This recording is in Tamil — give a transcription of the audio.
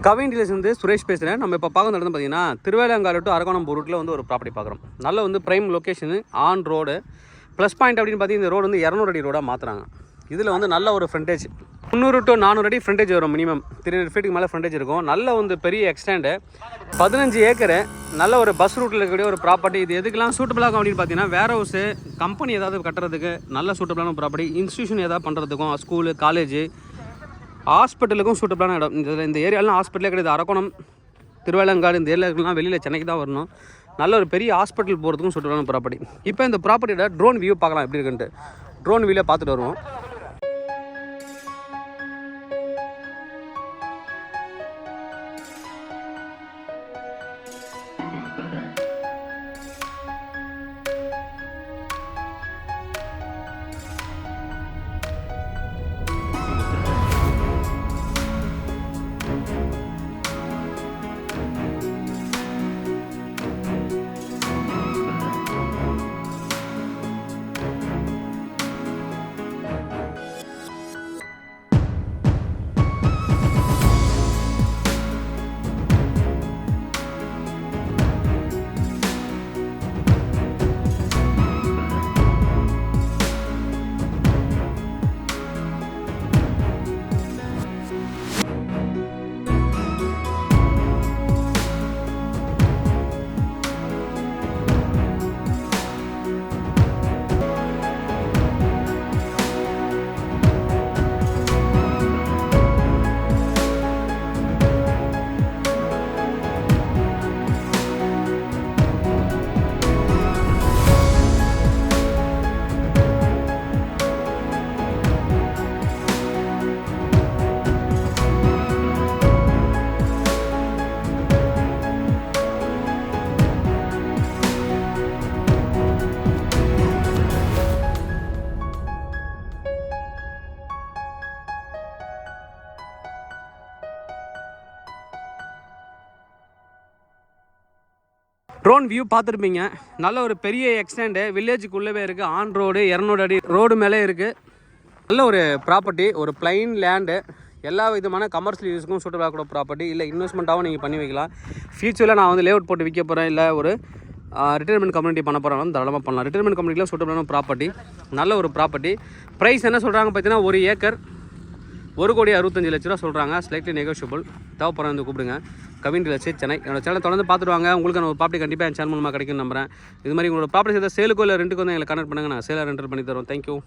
கவின் டீலர்ஸ் வந்து சுரேஷ் பேசுகிறேன். நம்ம இப்போ பார்க்க நடந்து பார்த்தீங்கன்னா திருவேலங்காடு டு அரக்கோணம் ரூட்டில் வந்து ஒரு ப்ராப்பர்ட்டி பார்க்குறோம். நல்ல வந்து prime location, on road. Plus point அப்படின்னு பார்த்தீங்கன்னா இந்த ரோடு வந்து 200 அடி ரோடாக மாற்றுறாங்க. இதில் வந்து நல்ல ஒரு ஃப்ரண்டேஜ் 300 to 400 அடி ஃப்ரண்டேஜ் வரும். மினிமம் 300 ஃபீட்டுக்கு மேலே ஃப்ரண்டேஜ் இருக்கும். நல்ல வந்து பெரிய எக்ஸ்டெண்டு, 15 ஏக்கரு. நல்ல ஒரு பஸ் ரூட்டில் இருக்கக்கூடிய ஒரு ப்ராப்பர்ட்டி. இது எதுக்கெல்லாம் சூட்டபிளாகும் அப்படின்னு பார்த்தீங்கன்னா வேர் ஹவுஸு, கம்பெனி ஏதாவது கட்டுறதுக்கு நல்ல சூட்டபிளான ப்ராப்பர்ட்டி. இன்ஸ்டியூஷன் ஏதாவது பண்ணுறதுக்கும், ஸ்கூலு, காலேஜு, ஹாஸ்பிட்டலுக்கும் சூட்டபிளான இடம். இந்த ஏரியாலாம் ஹாஸ்பிட்டலே கிடையாது. அரக்கோணம், திருவேலங்காடு இந்த ஏரியாவுக்குலாம் வெளியில் சென்னைக்கு தான் வரணும். நல்ல ஒரு பெரிய ஹாஸ்பிட்டல் போகிறதுக்கும் சூட்டபிளான ப்ராப்பர்ட்டி. இப்போ இந்த ப்ராப்பர்ட்டியோட ட்ரோன் வியூ பார்க்கலாம் எப்படி இருக்குன்ட்டு. ட்ரோன் வியூவில் பார்த்துட்டு வருவோம். ட்ரோன் வியூ பார்த்துருப்பீங்க. நல்ல ஒரு பெரிய எக்ஸ்டெண்டு, வில்லேஜுக்குள்ளவே இருக்குது. ஆன் ரோடு 200 அடி ரோடு மேலே இருக்குது. நல்ல ஒரு ப்ராப்பர்ட்டி, ஒரு பிளைன் லேண்டு. எல்லா விதமான கமர்ஷியல் யூஸுக்கும் சூட்டபிளாக கூட ப்ராப்பர்ட்டி. இல்லை இன்வெஸ்ட்மெண்ட்டாகவும் நீங்கள் பண்ணி வைக்கலாம். ஃபியூச்சரில் நான் வந்து லேஅவுட் போட்டு விற்க போகிறேன், இல்லை ஒரு ரிட்டைர்மெண்ட் கம்யூனிட்டி பண்ண போகிறேன், தாராளமாக பண்ணலாம். ரிட்டைர்மெண்ட் கம்யூனிட்டியில் சூட்டபிளான ப்ராப்பர்ட்டி, நல்ல ஒரு ப்ராப்பர்ட்டி. ப்ரைஸ் என்ன சொல்கிறாங்க பார்த்தீங்கன்னா 1 ஏக்கர் 1,65,00,000 சொல்கிறாங்க. Slightly negotiable. தேவைப்படுறேன் வந்து கூப்பிடுங்க. கவின் டீலர்ஸ் சென்னை. என்னோட சேனல் தொடர்ந்து பார்த்துட்டு வாங்க. உங்களுக்கு நான் ஒரு ப்ராப்பர்ட்டி கண்டிப்பாக என் சேனல் மூலமாக கிடைக்கும்னு நம்புறேன். இது மாதிரி உங்களோட ப்ராப்பர்ட்டி ஏதாவது சேலுக்கோ இல்லை ரெண்டுக்கு வந்து எங்களை கனெக்ட் பண்ணுங்கள். நான் சேலாக ரெண்டர் பண்ணி தரோம். தேங்க்யூ.